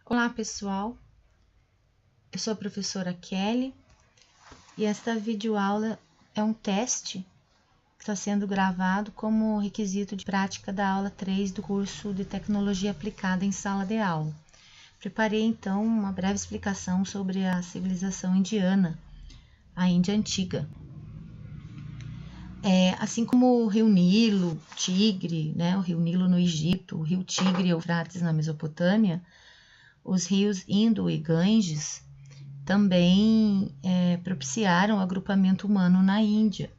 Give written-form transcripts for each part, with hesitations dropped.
Olá pessoal, eu sou a professora Kelly e esta videoaula é um teste que está sendo gravado como requisito de prática da aula 3 do curso de Tecnologia Aplicada em Sala de Aula. Preparei então uma breve explicação sobre a civilização indiana, a Índia Antiga. Assim como o rio Nilo, Tigre, o rio Nilo no Egito, o rio Tigre e Eufrates na Mesopotâmia, os rios Indo e Ganges também propiciaram o agrupamento humano na Índia.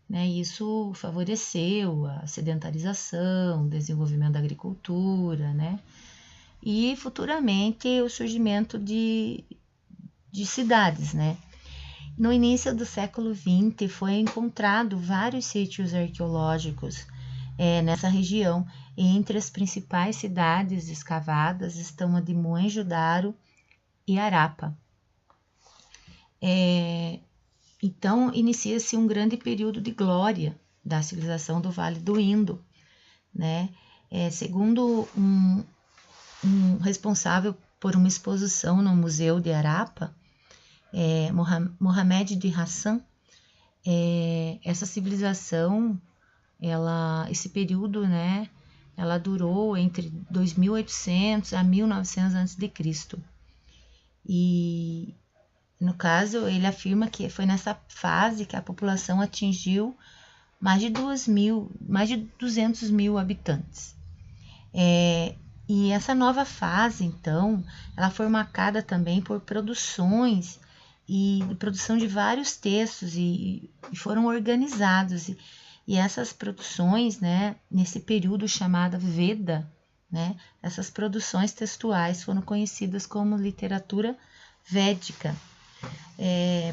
Isso favoreceu a sedentarização, o desenvolvimento da agricultura, e futuramente o surgimento de cidades. No início do século XX foi encontrado vários sítios arqueológicos nessa região. Entre as principais cidades escavadas estão a de Mohenjo-Daro e Harappa. Então, inicia-se um grande período de glória da civilização do Vale do Indo. Segundo um responsável por uma exposição no Museu de Harappa, Mohamed de Hassan, essa civilização, esse período, ela durou entre 2800 a 1900 a.C. E, no caso, ele afirma que foi nessa fase que a população atingiu mais de 200 mil habitantes. E essa nova fase, então, ela foi marcada também por produções e produção de vários textos e foram organizados. E essas produções, nesse período chamado Veda, essas produções textuais foram conhecidas como literatura védica,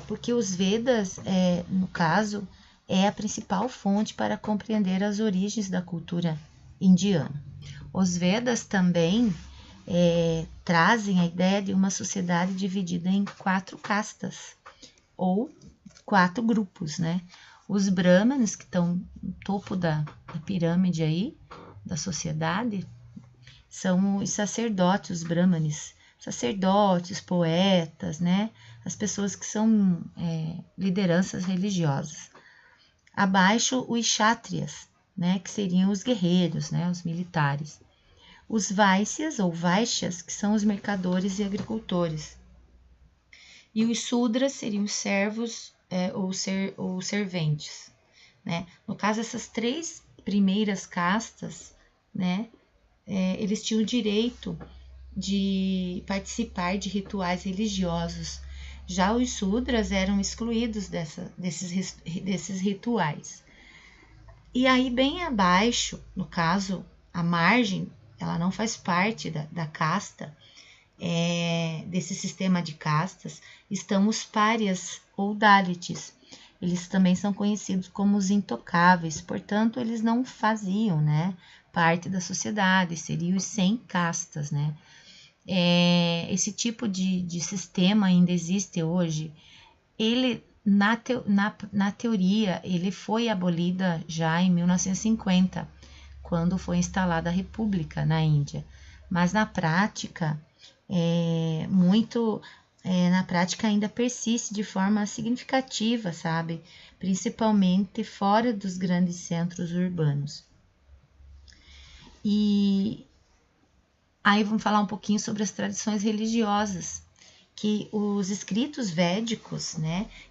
porque os Vedas, no caso, é a principal fonte para compreender as origens da cultura indiana. Os Vedas também trazem a ideia de uma sociedade dividida em 4 castas, ou 4 grupos, Os Brahmanes, que estão no topo da pirâmide aí, da sociedade, são os sacerdotes, os Brahmanes, sacerdotes, poetas, as pessoas que são lideranças religiosas. Abaixo, os Kshatriyas, que seriam os guerreiros, os militares. Os Vaisyas ou Vaishyas, que são os mercadores e agricultores. E os Sudras seriam os servos ou serventes. No caso, essas 3 primeiras castas, eles tinham o direito de participar de rituais religiosos. Já os Sudras eram excluídos desses rituais. E aí, bem abaixo, no caso, a margem, ela não faz parte da casta, desse sistema de castas, estão os párias ou Dalits. Eles também são conhecidos como os intocáveis, portanto, eles não faziam parte da sociedade, seriam os sem castas. Esse tipo de sistema ainda existe hoje. Ele, na teoria, ele foi abolida já em 1950, quando foi instalada a República na Índia. Mas na prática, na prática ainda persiste de forma significativa, sabe? Principalmente fora dos grandes centros urbanos. E aí vamos falar um pouquinho sobre as tradições religiosas, que os escritos védicos,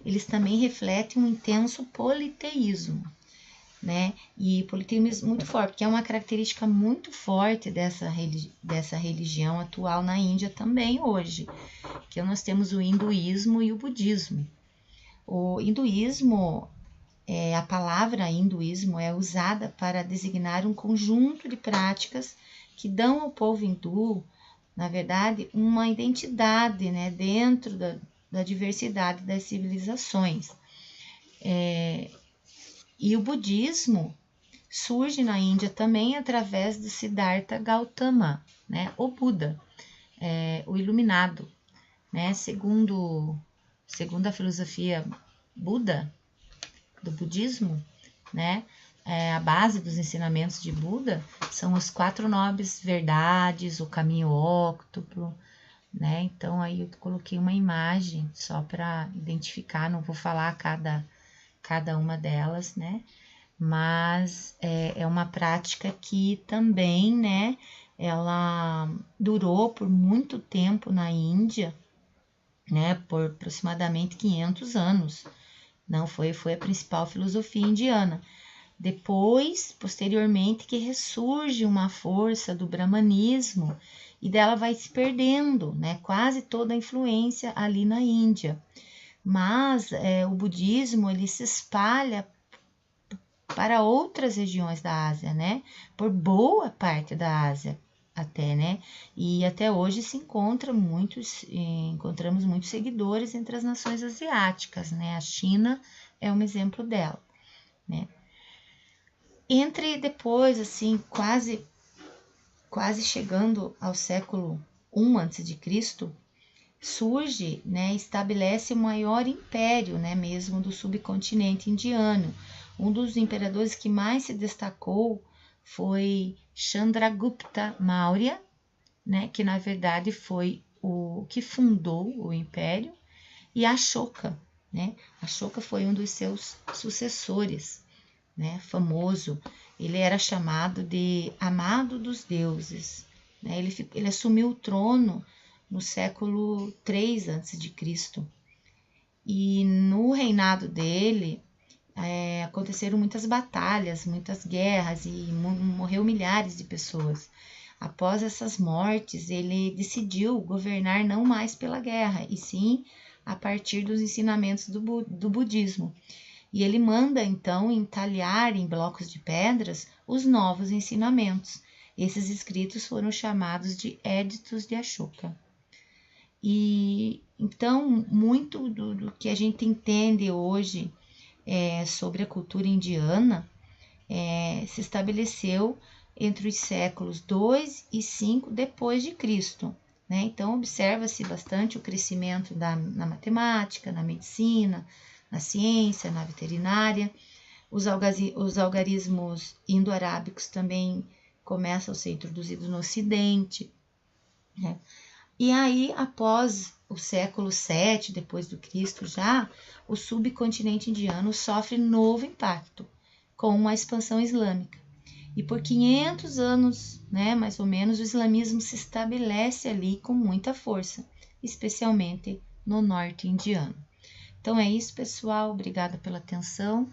eles também refletem um intenso politeísmo, e politeísmo muito forte, porque é uma característica muito forte dessa religião atual na Índia também hoje, que nós temos o hinduísmo e o budismo. O hinduísmo, a palavra hinduísmo é usada para designar um conjunto de práticas que dão ao povo hindu, na verdade, uma identidade, dentro da diversidade das civilizações. E o budismo surge na Índia também através do Siddhartha Gautama, o Buda, o iluminado. Segundo a filosofia Buda, do budismo, a base dos ensinamentos de Buda são as 4 nobres verdades, o caminho óctuplo, né? Então aí eu coloquei uma imagem só para identificar, não vou falar cada uma delas, né? Mas é uma prática que também, né? Ela durou por muito tempo na Índia, né? Por aproximadamente 500 anos. Não foi a principal filosofia indiana. Depois, posteriormente, que ressurge uma força do brahmanismo e dela vai se perdendo, né? Quase toda a influência ali na Índia. Mas o budismo ele se espalha para outras regiões da Ásia, né? Por boa parte da Ásia até, né? E até hoje encontramos muitos seguidores entre as nações asiáticas, né? A China é um exemplo dela, né? Entre depois, assim, quase chegando ao século I a.C., surge, né, estabelece o maior império, né, mesmo do subcontinente indiano. Um dos imperadores que mais se destacou foi Chandragupta Maurya, né, que na verdade foi o que fundou o império, e Ashoka, né? Ashoka foi um dos seus sucessores, né, famoso. Ele era chamado de amado dos deuses, né? Ele assumiu o trono no século III a.C. E no reinado dele aconteceram muitas batalhas, muitas guerras e morreu milhares de pessoas. Após essas mortes, ele decidiu governar não mais pela guerra, e sim a partir dos ensinamentos do budismo. E ele manda, então, entalhar em blocos de pedras os novos ensinamentos. Esses escritos foram chamados de Éditos de Ashoka. E então, muito do que a gente entende hoje sobre a cultura indiana se estabeleceu entre os séculos 2 e 5 depois de Cristo. Né? Então, observa-se bastante o crescimento na matemática, na medicina, na ciência, na veterinária. Os algarismos indo-arábicos também começam a ser introduzidos no Ocidente. Né? E aí, após o século 7 depois do Cristo já, o subcontinente indiano sofre novo impacto com a expansão islâmica. E por 500 anos, né, mais ou menos, o islamismo se estabelece ali com muita força, especialmente no norte indiano. Então é isso, pessoal. Obrigada pela atenção.